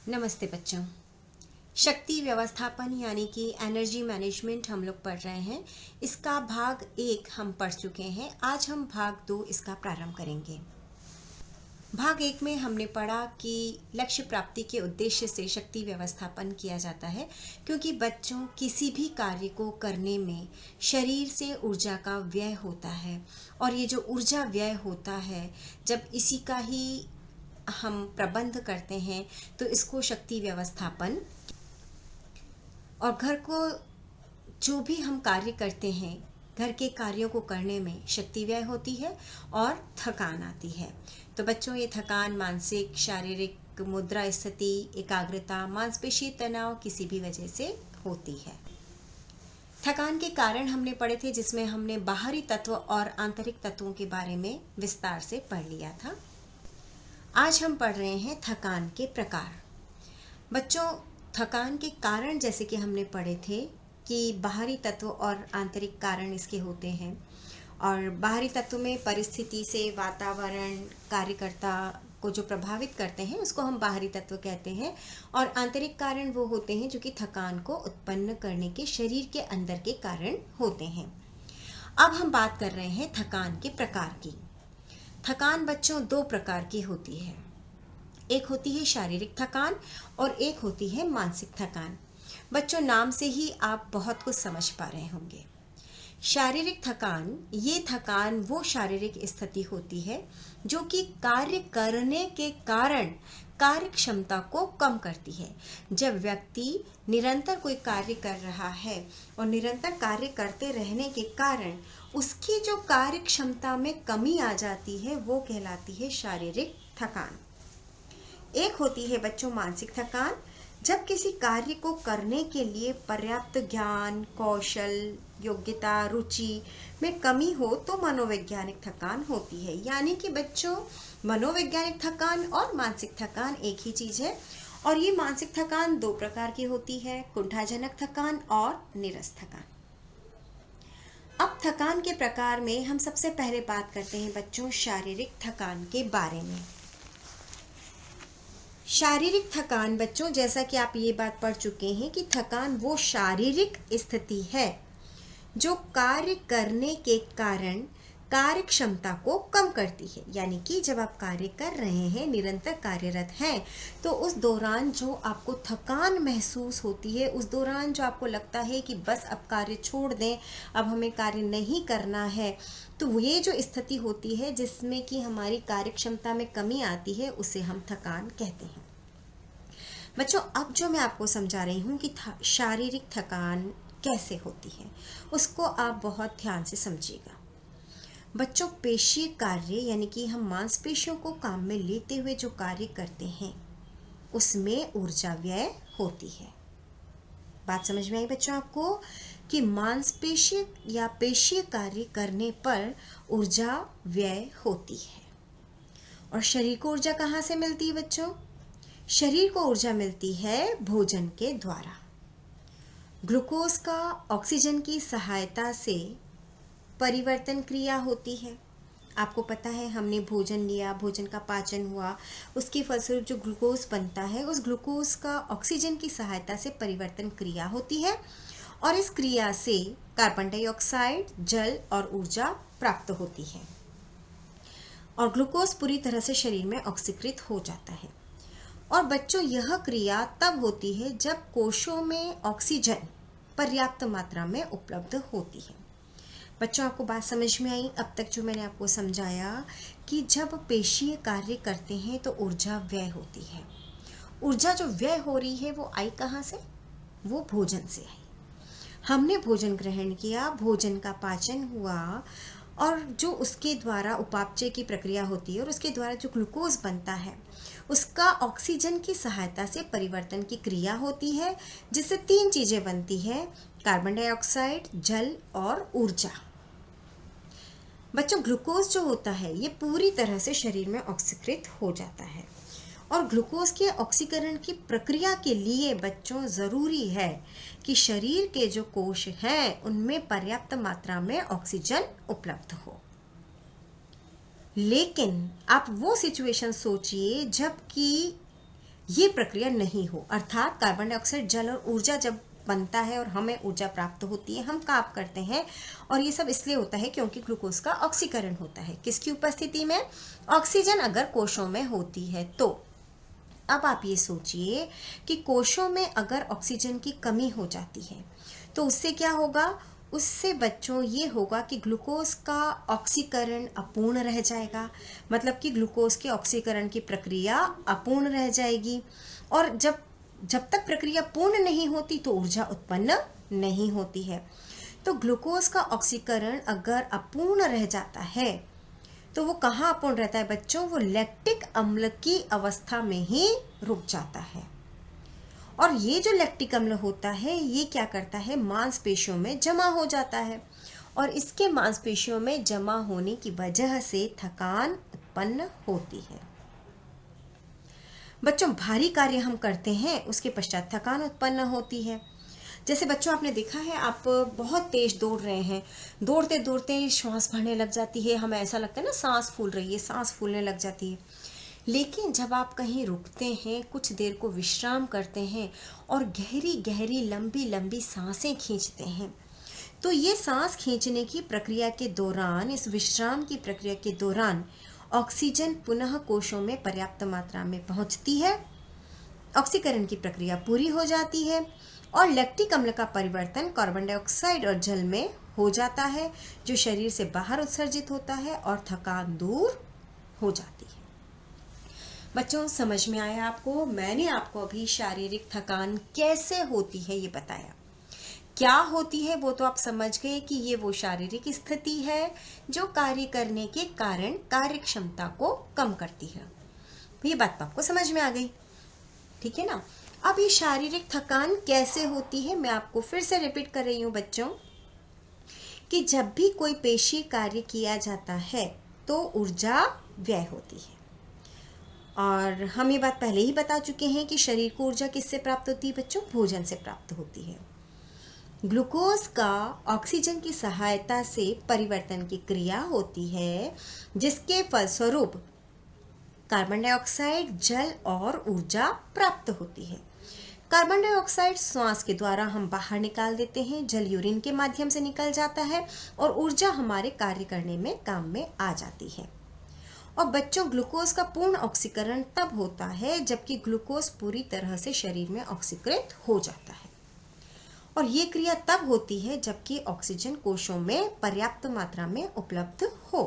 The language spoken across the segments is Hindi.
नमस्ते बच्चों। शक्ति व्यवस्थापन यानी कि एनर्जी मैनेजमेंट हम लोग पढ़ रहे हैं। इसका भाग 1 हम पढ़ चुके हैं। आज हम भाग 2 इसका प्रारंभ करेंगे। भाग 1 में हमने पढ़ा कि लक्ष्य प्राप्ति के उद्देश्य से शक्ति व्यवस्थापन किया जाता है, क्योंकि बच्चों किसी भी कार्य को करने में शरीर से ऊर्जा का व्यय होता है, और ये जो ऊर्जा व्यय होता है, जब इसी का ही हम प्रबंध करते हैं तो इसको शक्ति व्यवस्थापन। और घर को जो भी हम कार्य करते हैं, घर के कार्यों को करने में शक्ति व्यय होती है और थकान आती है। तो बच्चों, ये थकान मानसिक, शारीरिक, मुद्रा स्थिति, एकाग्रता, मांसपेशी तनाव किसी भी वजह से होती है। थकान के कारण हमने पढ़े थे, जिसमें हमने बाहरी तत्व और आंतरिक तत्वों के बारे में विस्तार से पढ़ लिया था। आज हम पढ़ रहे हैं थकान के प्रकार। बच्चों, थकान के कारण जैसे कि हमने पढ़े थे कि बाहरी तत्व और आंतरिक कारण इसके होते हैं। और बाहरी तत्व में परिस्थिति से वातावरण, कार्यकर्ता को जो प्रभावित करते हैं उसको हम बाहरी तत्व कहते हैं। और आंतरिक कारण वो होते हैं जो कि थकान को उत्पन्न करने के शरीर के अंदर के कारण होते हैं। अब हम बात कर रहे हैं थकान के प्रकार की। थकान बच्चों 2 प्रकार की होती है। एक होती है शारीरिक थकान और एक होती है मानसिक थकान। बच्चों, नाम से ही आप बहुत कुछ समझ पा रहे होंगे। शारीरिक थकान, ये थकान वो शारीरिक स्थिति होती है जो कि कार्य करने के कारण कार्य क्षमता को कम करती है। जब व्यक्ति निरंतर कोई कार्य कर रहा है और निरंतर कार्य करते रहने के कारण उसकी जो कार्य क्षमता में कमी आ जाती है, वो कहलाती है शारीरिक थकान। एक होती है बच्चों मानसिक थकान। जब किसी कार्य को करने के लिए पर्याप्त ज्ञान, कौशल, योग्यता, रुचि में कमी हो तो मनोवैज्ञानिक थकान होती है। यानी कि बच्चों, मनोवैज्ञानिक थकान और मानसिक थकान एक ही चीज है। और ये मानसिक थकान 2 प्रकार की होती है, कुंठाजनक थकान और नीरस थकान। अब थकान के प्रकार में हम सबसे पहले बात करते हैं बच्चों शारीरिक थकान के बारे में। शारीरिक थकान बच्चों, जैसा कि आप ये बात पढ़ चुके हैं कि थकान वो शारीरिक स्थिति है जो कार्य करने के कारण कार्य क्षमता को कम करती है। यानी कि जब आप कार्य कर रहे हैं, निरंतर कार्यरत हैं, तो उस दौरान जो आपको थकान महसूस होती है, उस दौरान जो आपको लगता है कि बस अब कार्य छोड़ दें, अब हमें कार्य नहीं करना है, तो ये जो स्थिति होती है जिसमें कि हमारी कार्य क्षमता में कमी आती है, उसे हम थकान कहते हैं। बच्चों, अब जो मैं आपको समझा रही हूँ कि शारीरिक थकान कैसे होती है, उसको आप बहुत ध्यान से समझिएगा। बच्चों, पेशीय कार्य यानी कि हम मांसपेशियों को काम में लेते हुए जो कार्य करते हैं, उसमें ऊर्जा व्यय होती है। बात समझ में आई बच्चों आपको कि मांसपेशीय या पेशीय कार्य करने पर ऊर्जा व्यय होती है। और शरीर को ऊर्जा कहाँ से मिलती है बच्चों? शरीर को ऊर्जा मिलती है भोजन के द्वारा। ग्लूकोज का ऑक्सीजन की सहायता से परिवर्तन क्रिया होती है। आपको पता है, हमने भोजन लिया, भोजन का पाचन हुआ, उसके फलस्वरूप जो ग्लूकोज बनता है, उस ग्लूकोज का ऑक्सीजन की सहायता से परिवर्तन क्रिया होती है। और इस क्रिया से कार्बन डाइऑक्साइड, जल और ऊर्जा प्राप्त होती है। और ग्लूकोज पूरी तरह से शरीर में ऑक्सीकृत हो जाता है। और बच्चों, यह क्रिया तब होती है जब कोशों में ऑक्सीजन पर्याप्त मात्रा में उपलब्ध होती है। बच्चों, आपको बात समझ में आई अब तक जो मैंने आपको समझाया कि जब पेशीय कार्य करते हैं तो ऊर्जा व्यय होती है। ऊर्जा जो व्यय हो रही है वो आई कहाँ से? वो भोजन से आई। हमने भोजन ग्रहण किया, भोजन का पाचन हुआ, और जो उसके द्वारा उपापचय की प्रक्रिया होती है और उसके द्वारा जो ग्लूकोज बनता है, उसका ऑक्सीजन की सहायता से परिवर्तन की क्रिया होती है, जिससे 3 चीजें बनती है, कार्बन डाइऑक्साइड, जल और ऊर्जा। बच्चों, ग्लूकोज जो होता है ये पूरी तरह से शरीर में ऑक्सीकृत हो जाता है। और ग्लूकोज के ऑक्सीकरण की प्रक्रिया के लिए बच्चों जरूरी है कि शरीर के जो कोश हैं उनमें पर्याप्त मात्रा में ऑक्सीजन उपलब्ध हो। लेकिन आप वो सिचुएशन सोचिए जबकि ये प्रक्रिया नहीं हो, अर्थात कार्बन डाइऑक्साइड, जल और ऊर्जा जब बनता है और हमें ऊर्जा प्राप्त होती है, हम काम करते हैं, और ये सब इसलिए होता है क्योंकि ग्लूकोज का ऑक्सीकरण होता है। किसकी उपस्थिति में? ऑक्सीजन अगर कोशों में होती है तो। अब आप ये सोचिए कि कोशों में अगर ऑक्सीजन की कमी हो जाती है तो उससे क्या होगा? उससे बच्चों ये होगा कि ग्लूकोज का ऑक्सीकरण अपूर्ण रह जाएगा, मतलब कि ग्लूकोज के ऑक्सीकरण की प्रक्रिया अपूर्ण रह जाएगी, और जब तक प्रक्रिया पूर्ण नहीं होती तो ऊर्जा उत्पन्न नहीं होती है। तो ग्लूकोज का ऑक्सीकरण अगर अपूर्ण रह जाता है तो वो कहाँ अपूर्ण रहता है बच्चों? वो लैक्टिक अम्ल की अवस्था में ही रुक जाता है। और ये जो लैक्टिक अम्ल होता है ये क्या करता है? मांसपेशियों में जमा हो जाता है, और इसके मांसपेशियों में जमा होने की वजह से थकान उत्पन्न होती है। बच्चों, भारी कार्य हम करते हैं उसके पश्चात थकान उत्पन्न होती है। जैसे बच्चों आपने देखा है, आप बहुत तेज दौड़ रहे हैं, दौड़ते दौड़ते श्वास भरने लग जाती है, हमें ऐसा लगता है ना सांस फूल रही है, सांस फूलने लग जाती है। लेकिन जब आप कहीं रुकते हैं, कुछ देर को विश्राम करते हैं और गहरी गहरी लंबी लंबी सांसें खींचते हैं, तो ये सांस खींचने की प्रक्रिया के दौरान, इस विश्राम की प्रक्रिया के दौरान ऑक्सीजन पुनः कोशों में पर्याप्त मात्रा में पहुंचती है, ऑक्सीकरण की प्रक्रिया पूरी हो जाती है, और लैक्टिक अम्ल का परिवर्तन कार्बन डाइऑक्साइड और जल में हो जाता है, जो शरीर से बाहर उत्सर्जित होता है और थकान दूर हो जाती है। बच्चों, समझ में आया आपको? मैंने आपको अभी शारीरिक थकान कैसे होती है ये बताया। क्या होती है वो तो आप समझ गए कि ये वो शारीरिक स्थिति है जो कार्य करने के कारण कार्य क्षमता को कम करती है। ये बात तो आपको समझ में आ गई, ठीक है ना? अब ये शारीरिक थकान कैसे होती है मैं आपको फिर से रिपीट कर रही हूँ बच्चों, कि जब भी कोई पेशी कार्य किया जाता है तो ऊर्जा व्यय होती है, और हम ये बात पहले ही बता चुके हैं कि शरीर को ऊर्जा किससे प्राप्त होती है बच्चों? भोजन से प्राप्त होती है। ग्लूकोज का ऑक्सीजन की सहायता से परिवर्तन की क्रिया होती है, जिसके फलस्वरूप कार्बन डाइऑक्साइड, जल और ऊर्जा प्राप्त होती है। कार्बन डाइऑक्साइड श्वास के द्वारा हम बाहर निकाल देते हैं, जल यूरिन के माध्यम से निकल जाता है, और ऊर्जा हमारे कार्य करने में काम में आ जाती है। और बच्चों, ग्लूकोज का पूर्ण ऑक्सीकरण तब होता है जबकि ग्लूकोज पूरी तरह से शरीर में ऑक्सीकृत हो जाता है, और ये क्रिया तब होती है जबकि ऑक्सीजन कोशों में पर्याप्त मात्रा में उपलब्ध हो।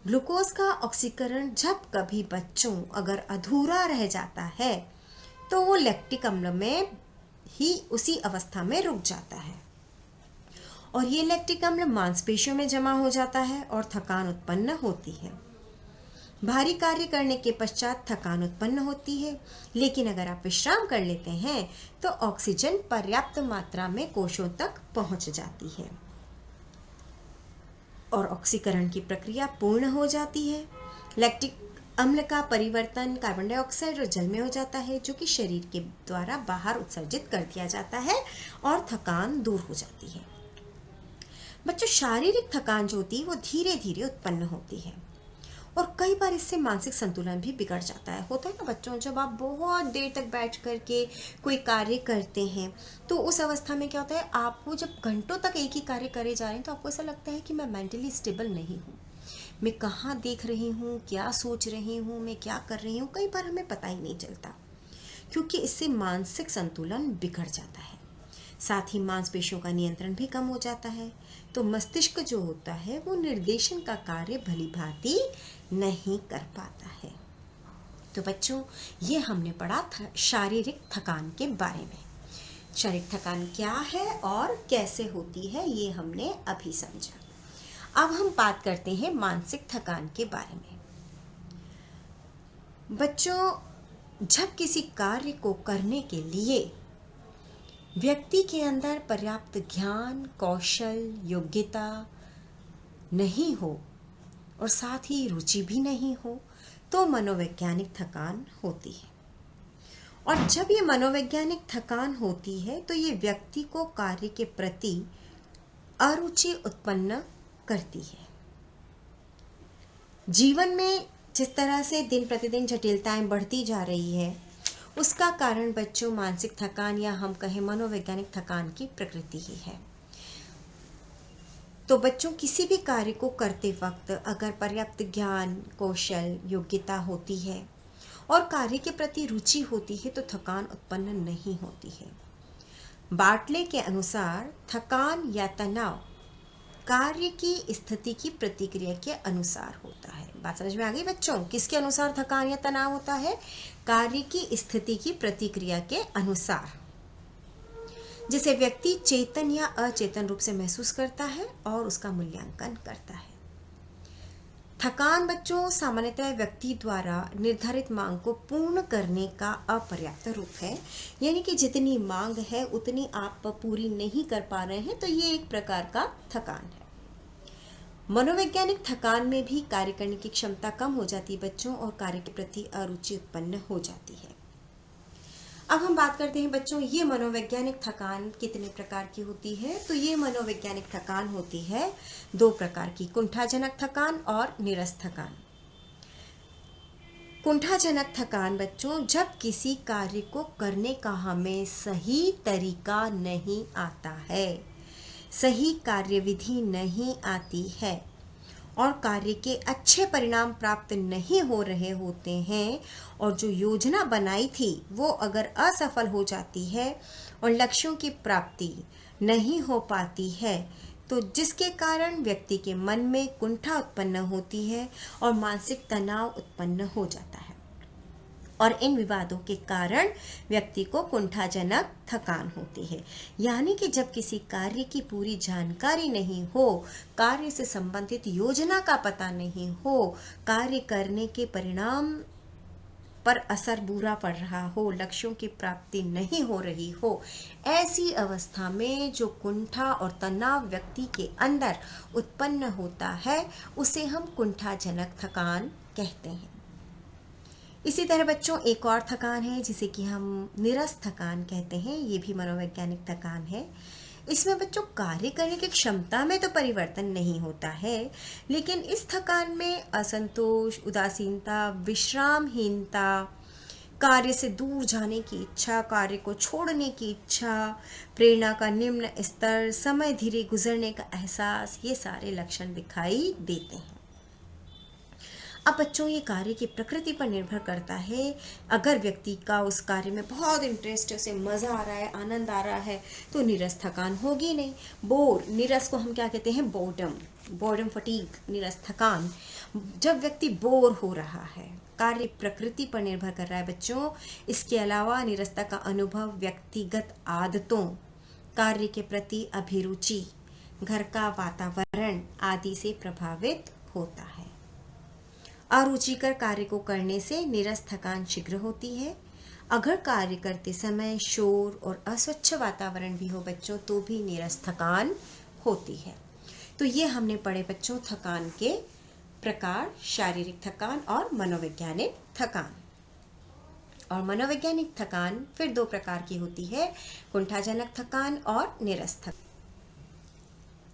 ग्लूकोज का ऑक्सीकरण जब कभी बच्चों अगर अधूरा रह जाता है तो वो लैक्टिक अम्ल में ही उसी अवस्था में रुक जाता है, और ये लैक्टिक अम्ल मांसपेशियों में जमा हो जाता है और थकान उत्पन्न होती है। भारी कार्य करने के पश्चात थकान उत्पन्न होती है, लेकिन अगर आप विश्राम कर लेते हैं तो ऑक्सीजन पर्याप्त मात्रा में कोशों तक पहुंच जाती है और ऑक्सीकरण की प्रक्रिया पूर्ण हो जाती है। लैक्टिक अम्ल का परिवर्तन कार्बन डाइऑक्साइड और जल में हो जाता है, जो कि शरीर के द्वारा बाहर उत्सर्जित कर दिया जाता है, और थकान दूर हो जाती है। बच्चों, शारीरिक थकान जो होती है वो धीरे धीरे उत्पन्न होती है, और कई बार इससे मानसिक संतुलन भी बिगड़ जाता है। होता है ना बच्चों, जब आप बहुत देर तक बैठ करके कोई कार्य करते हैं तो उस अवस्था में क्या होता है, आपको जब घंटों तक एक ही कार्य करे जा रहे हैं तो आपको ऐसा लगता है कि मैं मेंटली स्टेबल नहीं हूँ, मैं कहाँ देख रही हूँ, क्या सोच रही हूँ, मैं क्या कर रही हूँ, कई बार हमें पता ही नहीं चलता, क्योंकि इससे मानसिक संतुलन बिगड़ जाता है। साथ ही मांसपेशियों का नियंत्रण भी कम हो जाता है, तो मस्तिष्क जो होता है वो निर्देशन का कार्य भली भांति नहीं कर पाता है। तो बच्चों, ये हमने पढ़ा था शारीरिक थकान के बारे में। शारीरिक थकान क्या है और कैसे होती है ये हमने अभी समझा। अब हम बात करते हैं मानसिक थकान के बारे में। बच्चों, जब किसी कार्य को करने के लिए व्यक्ति के अंदर पर्याप्त ज्ञान, कौशल, योग्यता नहीं हो और साथ ही रुचि भी नहीं हो तो मनोवैज्ञानिक थकान होती है। और जब ये मनोवैज्ञानिक थकान होती है तो ये व्यक्ति को कार्य के प्रति अरुचि उत्पन्न करती है। जीवन में जिस तरह से दिन प्रतिदिन जटिलताएं बढ़ती जा रही है, उसका कारण बच्चों मानसिक थकान या हम कहें मनोवैज्ञानिक थकान की प्रकृति ही है। तो बच्चों किसी भी कार्य को करते वक्त अगर पर्याप्त ज्ञान, कौशल, योग्यता होती है और कार्य के प्रति रुचि होती है तो थकान उत्पन्न नहीं होती है। बाटले के अनुसार थकान या तनाव कार्य की स्थिति की प्रतिक्रिया के अनुसार होता है। बात समझ में आ गई बच्चों? किसके अनुसार थकान या तनाव होता है? कार्य की स्थिति की प्रतिक्रिया के अनुसार, जिसे व्यक्ति चेतन या अचेतन रूप से महसूस करता है और उसका मूल्यांकन करता है। थकान बच्चों सामान्यतः व्यक्ति द्वारा निर्धारित मांग को पूर्ण करने का अपर्याप्त रूप है, यानी कि जितनी मांग है उतनी आप पूरी नहीं कर पा रहे हैं, तो ये एक प्रकार का थकान है। मनोवैज्ञानिक थकान में भी कार्य करने की क्षमता कम हो जाती है बच्चों और कार्य के प्रति अरुचि उत्पन्न हो जाती है। अब हम बात करते हैं बच्चों, ये मनोवैज्ञानिक थकान कितने प्रकार की होती है? तो ये मनोवैज्ञानिक थकान होती है 2 प्रकार की, कुंठाजनक थकान और नीरस थकान। कुंठाजनक थकान बच्चों जब किसी कार्य को करने का हमें सही तरीका नहीं आता है, सही कार्यविधि नहीं आती है और कार्य के अच्छे परिणाम प्राप्त नहीं हो रहे होते हैं और जो योजना बनाई थी वो अगर असफल हो जाती है और लक्ष्यों की प्राप्ति नहीं हो पाती है, तो जिसके कारण व्यक्ति के मन में कुंठा उत्पन्न होती है और मानसिक तनाव उत्पन्न हो जाता है और इन विवादों के कारण व्यक्ति को कुंठाजनक थकान होती है। यानी कि जब किसी कार्य की पूरी जानकारी नहीं हो, कार्य से संबंधित योजना का पता नहीं हो, कार्य करने के परिणाम पर असर बुरा पड़ रहा हो, लक्ष्यों की प्राप्ति नहीं हो रही हो, ऐसी अवस्था में जो कुंठा और तनाव व्यक्ति के अंदर उत्पन्न होता है उसे हम कुंठाजनक थकान कहते हैं। इसी तरह बच्चों एक और थकान है जिसे कि हम नीरस थकान कहते हैं। ये भी मनोवैज्ञानिक थकान है। इसमें बच्चों कार्य करने की क्षमता में तो परिवर्तन नहीं होता है, लेकिन इस थकान में असंतोष, उदासीनता, विश्रामहीनता, कार्य से दूर जाने की इच्छा, कार्य को छोड़ने की इच्छा, प्रेरणा का निम्न स्तर, समय धीरे गुजरने का एहसास, ये सारे लक्षण दिखाई देते हैं। अब बच्चों ये कार्य की प्रकृति पर निर्भर करता है। अगर व्यक्ति का उस कार्य में बहुत इंटरेस्ट है, उसे मज़ा आ रहा है, आनंद आ रहा है, तो नीरस थकान होगी नहीं। नीरस को हम क्या कहते हैं? बोर्डम फटीग, नीरस थकान। जब व्यक्ति बोर हो रहा है, कार्य प्रकृति पर निर्भर कर रहा है बच्चों। इसके अलावा नीरसता का अनुभव व्यक्तिगत आदतों, कार्य के प्रति अभिरुचि, घर का वातावरण आदि से प्रभावित होता है। अरुचिकर कार्य को करने से नीरस थकान शीघ्र होती है। अगर कार्य करते समय शोर और अस्वच्छ वातावरण भी हो बच्चों तो भी नीरस थकान होती है। तो ये हमने पढ़े बच्चों थकान के प्रकार, शारीरिक थकान और मनोवैज्ञानिक थकान। और मनोवैज्ञानिक थकान फिर 2 प्रकार की होती है, कुंठाजनक थकान और नीरस थकान।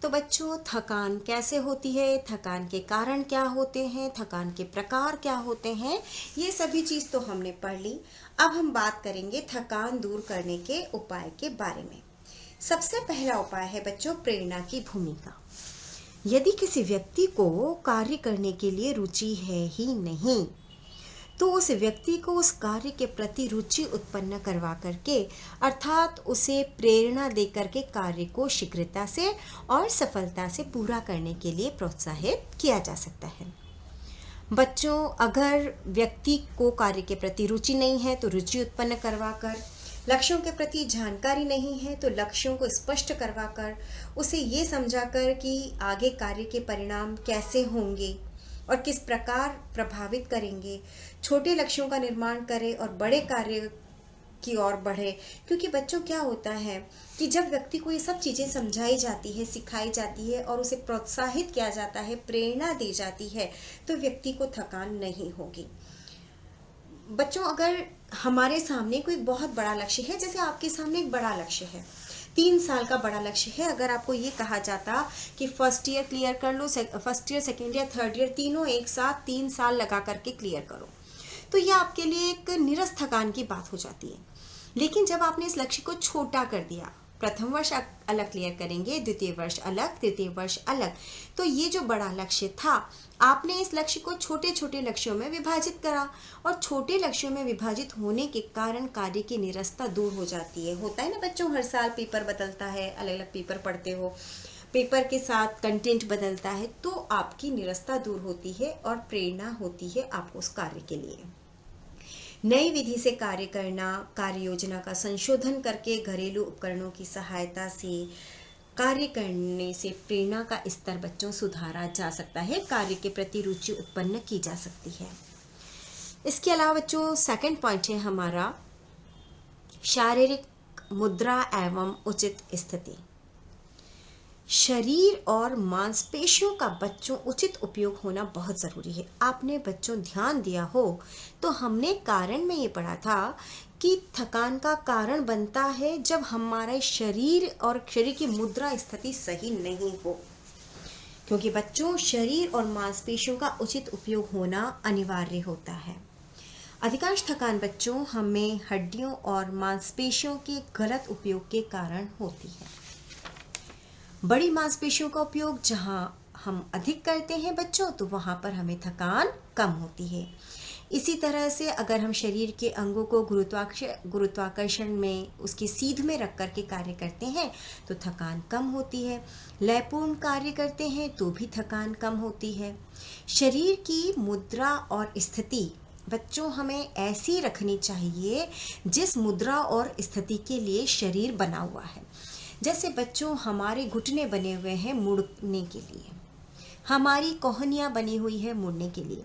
तो बच्चों थकान कैसे होती है, थकान के कारण क्या होते हैं, थकान के प्रकार क्या होते हैं, ये सभी चीज़ तो हमने पढ़ ली। अब हम बात करेंगे थकान दूर करने के उपाय के बारे में। सबसे पहला उपाय है बच्चों प्रेरणा की भूमिका। यदि किसी व्यक्ति को कार्य करने के लिए रुचि है ही नहीं, तो उस व्यक्ति को उस कार्य के प्रति रुचि उत्पन्न करवा करके, अर्थात उसे प्रेरणा दे करके कार्य को शीघ्रता से और सफलता से पूरा करने के लिए प्रोत्साहित किया जा सकता है। बच्चों अगर व्यक्ति को कार्य के प्रति रुचि नहीं है तो रुचि उत्पन्न करवा कर, लक्ष्यों के प्रति जानकारी नहीं है तो लक्ष्यों को स्पष्ट करवा कर, उसे ये समझा कर कि आगे कार्य के परिणाम कैसे होंगे और किस प्रकार प्रभावित करेंगे, छोटे लक्ष्यों का निर्माण करें और बड़े कार्य की ओर बढ़े। क्योंकि बच्चों क्या होता है कि जब व्यक्ति को ये सब चीज़ें समझाई जाती है, सिखाई जाती है और उसे प्रोत्साहित किया जाता है, प्रेरणा दी जाती है, तो व्यक्ति को थकान नहीं होगी। बच्चों अगर हमारे सामने कोई बहुत बड़ा लक्ष्य है, जैसे आपके सामने एक बड़ा लक्ष्य है, 3 साल का बड़ा लक्ष्य है, अगर आपको ये कहा जाता कि फर्स्ट ईयर क्लियर कर लो, first year, second year, third year तीनों एक साथ 3 साल लगा करके क्लियर करो, तो यह आपके लिए एक निरस थकान की बात हो जाती है। लेकिन जब आपने इस लक्ष्य को छोटा कर दिया, प्रथम वर्ष अलग क्लियर करेंगे, द्वितीय वर्ष अलग, तृतीय वर्ष अलग, तो ये जो बड़ा लक्ष्य था, आपने इस लक्ष्य को छोटे छोटे लक्ष्यों में विभाजित करा, और छोटे लक्ष्यों में विभाजित होने के कारण कार्य की निरस्ता दूर हो जाती है। होता है ना बच्चों, हर साल पेपर बदलता है, अलग अलग पेपर पढ़ते हो, पेपर के साथ कंटेंट बदलता है, तो आपकी निरस्ता दूर होती है और प्रेरणा होती है आपको उस कार्य के लिए। नई विधि से कार्य करना, कार्य योजना का संशोधन करके घरेलू उपकरणों की सहायता से कार्य करने से प्रेरणा का स्तर बच्चों सुधारा जा सकता है, कार्य के प्रति रुचि उत्पन्न की जा सकती है। इसके अलावा बच्चों सेकंड पॉइंट है हमारा शारीरिक मुद्रा एवं उचित स्थिति। शरीर और मांसपेशियों का बच्चों उचित उपयोग होना बहुत ज़रूरी है। आपने बच्चों ध्यान दिया हो तो हमने कारण में ये पढ़ा था कि थकान का कारण बनता है जब हमारे शरीर और शरीर की मुद्रा स्थिति सही नहीं हो, क्योंकि बच्चों शरीर और मांसपेशियों का उचित उपयोग होना अनिवार्य होता है। अधिकांश थकान बच्चों हमें हड्डियों और मांसपेशियों के गलत उपयोग के कारण होती है। बड़ी मांसपेशियों का उपयोग जहां हम अधिक करते हैं बच्चों, तो वहां पर हमें थकान कम होती है। इसी तरह से अगर हम शरीर के अंगों को गुरुत्वाकर्षण में उसकी सीध में रख कर के कार्य करते हैं तो थकान कम होती है। लयपूर्ण कार्य करते हैं तो भी थकान कम होती है। शरीर की मुद्रा और स्थिति बच्चों हमें ऐसी रखनी चाहिए जिस मुद्रा और स्थिति के लिए शरीर बना हुआ है। जैसे बच्चों हमारे घुटने बने हुए हैं मुड़ने के लिए, हमारी कोहनियाँ बनी हुई है मुड़ने के लिए,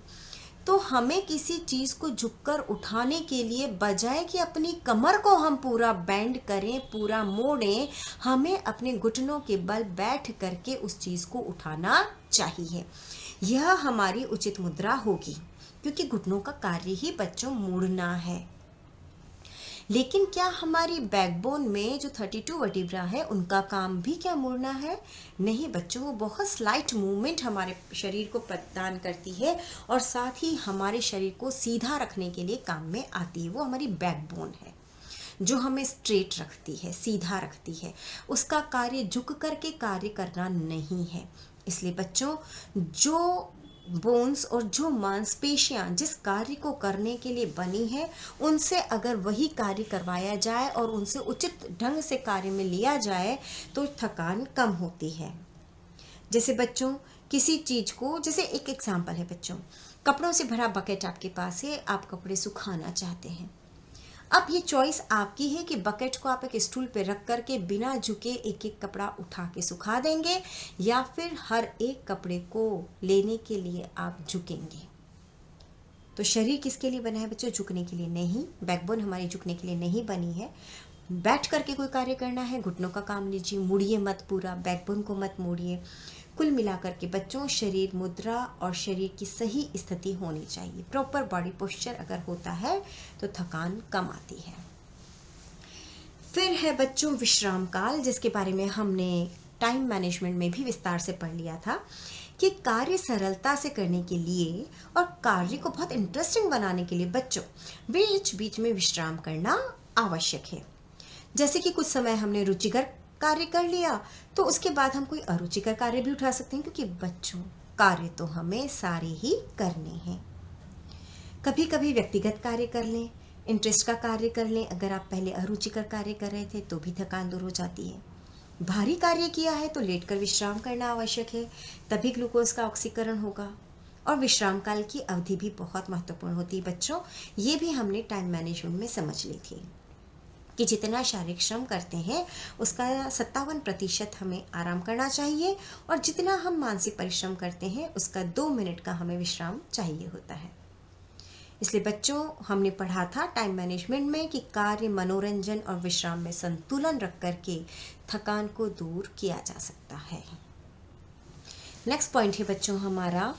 तो हमें किसी चीज़ को झुककर उठाने के लिए बजाय कि अपनी कमर को हम पूरा बेंड करें, पूरा मोड़ें, हमें अपने घुटनों के बल बैठ करके उस चीज़ को उठाना चाहिए। यह हमारी उचित मुद्रा होगी, क्योंकि घुटनों का कार्य ही बच्चों मोड़ना है। लेकिन क्या हमारी बैकबोन में जो 32 वर्टिब्रा है उनका काम भी क्या मुड़ना है? नहीं बच्चों, वो बहुत स्लाइट मूवमेंट हमारे शरीर को प्रदान करती है और साथ ही हमारे शरीर को सीधा रखने के लिए काम में आती है। वो हमारी बैकबोन है जो हमें स्ट्रेट रखती है, सीधा रखती है। उसका कार्य झुक करके कार्य करना नहीं है। इसलिए बच्चों जो बोन्स और जो मांसपेशियां जिस कार्य को करने के लिए बनी है, उनसे अगर वही कार्य करवाया जाए और उनसे उचित ढंग से कार्य में लिया जाए तो थकान कम होती है। जैसे बच्चों किसी चीज़ को, जैसे एक एग्जाम्पल है बच्चों, कपड़ों से भरा बकेट आपके पास है, आप कपड़े सुखाना चाहते हैं। अब ये चॉइस आपकी है कि बकेट को आप एक स्टूल पे रख करके बिना झुके एक एक कपड़ा उठा के सुखा देंगे या फिर हर एक कपड़े को लेने के लिए आप झुकेंगे। तो शरीर किसके लिए बना है बच्चों? झुकने के लिए नहीं। बैकबोन हमारी झुकने के लिए नहीं बनी है। बैठ करके कोई कार्य करना है, घुटनों का काम लीजिए, मुड़िए मत, पूरा बैकबोन को मत मोड़िए। कुल मिलाकर के बच्चों शरीर मुद्रा और शरीर की सही स्थिति होनी चाहिए। प्रॉपर बॉडी पोस्चर अगर होता है तो थकान कम आती है। फिर है बच्चों विश्राम काल, जिसके बारे में हमने टाइम मैनेजमेंट में भी विस्तार से पढ़ लिया था कि कार्य सरलता से करने के लिए और कार्य को बहुत इंटरेस्टिंग बनाने के लिए बच्चों बीच बीच में विश्राम करना आवश्यक है। जैसे कि कुछ समय हमने रुचिकर कार्य कर लिया तो उसके बाद हम कोई अरुचिकर कार्य भी उठा सकते हैं, क्योंकि बच्चों कार्य तो हमें सारे ही करने हैं। कभी कभी व्यक्तिगत कार्य कर लें, इंटरेस्ट का कार्य कर लें। अगर आप पहले अरुचिकर कार्य कर रहे थे तो भी थकान दूर हो जाती है। भारी कार्य किया है तो लेटकर विश्राम करना आवश्यक है, तभी ग्लूकोज का ऑक्सीकरण होगा। और विश्राम काल की अवधि भी बहुत महत्वपूर्ण होती है बच्चों। ये भी हमने टाइम मैनेजमेंट में समझ ली थी कि जितना शारीरिक श्रम करते हैं उसका 57% हमें आराम करना चाहिए और जितना हम मानसिक परिश्रम करते हैं उसका 2 मिनट का हमें विश्राम चाहिए होता है। इसलिए बच्चों हमने पढ़ा था टाइम मैनेजमेंट में कि कार्य, मनोरंजन और विश्राम में संतुलन रख करके थकान को दूर किया जा सकता है। नेक्स्ट पॉइंट है बच्चों हमारा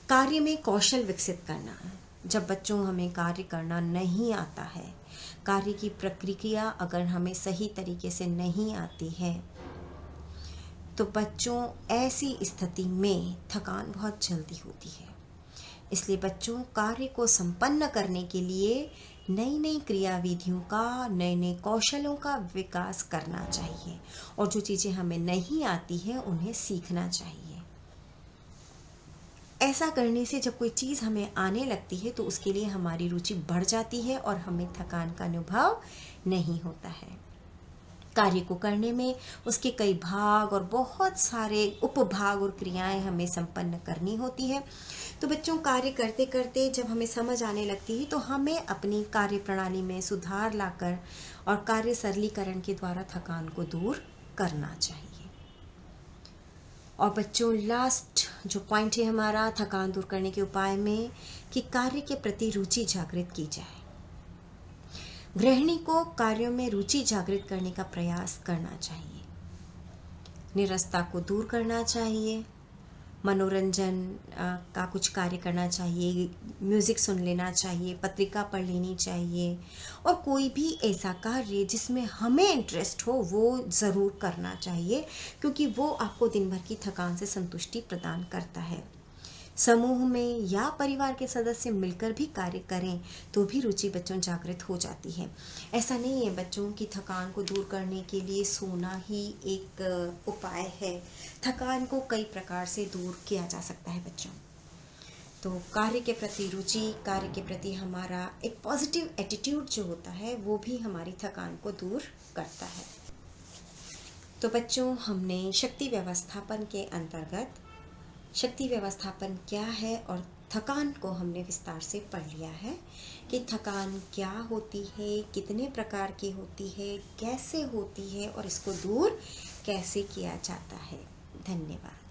कार्य में कौशल विकसित करना। जब बच्चों हमें कार्य करना नहीं आता है, कार्य की प्रक्रिया अगर हमें सही तरीके से नहीं आती है तो बच्चों ऐसी स्थिति में थकान बहुत जल्दी होती है। इसलिए बच्चों, कार्य को संपन्न करने के लिए नई नई क्रियाविधियों का, नए नए कौशलों का विकास करना चाहिए और जो चीज़ें हमें नहीं आती हैं उन्हें सीखना चाहिए। ऐसा करने से जब कोई चीज़ हमें आने लगती है तो उसके लिए हमारी रुचि बढ़ जाती है और हमें थकान का अनुभव नहीं होता है। कार्य को करने में उसके कई भाग और बहुत सारे उपभाग और क्रियाएं हमें संपन्न करनी होती है। तो बच्चों, कार्य करते करते जब हमें समझ आने लगती है तो हमें अपनी कार्य प्रणाली में सुधार लाकर और कार्य सरलीकरण के द्वारा थकान को दूर करना चाहिए। और बच्चों, लास्ट जो पॉइंट है हमारा थकान दूर करने के उपाय में, कि कार्य के प्रति रुचि जागृत की जाए। गृहिणी को कार्यों में रुचि जागृत करने का प्रयास करना चाहिए। निरस्ता को दूर करना चाहिए। मनोरंजन का कुछ कार्य करना चाहिए, म्यूज़िक सुन लेना चाहिए, पत्रिका पढ़ लेनी चाहिए और कोई भी ऐसा कार्य जिसमें हमें इंटरेस्ट हो वो ज़रूर करना चाहिए, क्योंकि वो आपको दिन भर की थकान से संतुष्टि प्रदान करता है। समूह में या परिवार के सदस्य मिलकर भी कार्य करें तो भी रुचि बच्चों जागृत हो जाती है। ऐसा नहीं है बच्चों की थकान को दूर करने के लिए सोना ही एक उपाय है। थकान को कई प्रकार से दूर किया जा सकता है बच्चों। तो कार्य के प्रति रुचि, कार्य के प्रति हमारा एक पॉजिटिव एटीट्यूड जो होता है वो भी हमारी थकान को दूर करता है। तो बच्चों, हमने शक्ति व्यवस्थापन के अंतर्गत शक्ति व्यवस्थापन क्या है और थकान को हमने विस्तार से पढ़ लिया है कि थकान क्या होती है, कितने प्रकार की होती है, कैसे होती है और इसको दूर कैसे किया जाता है। धन्यवाद।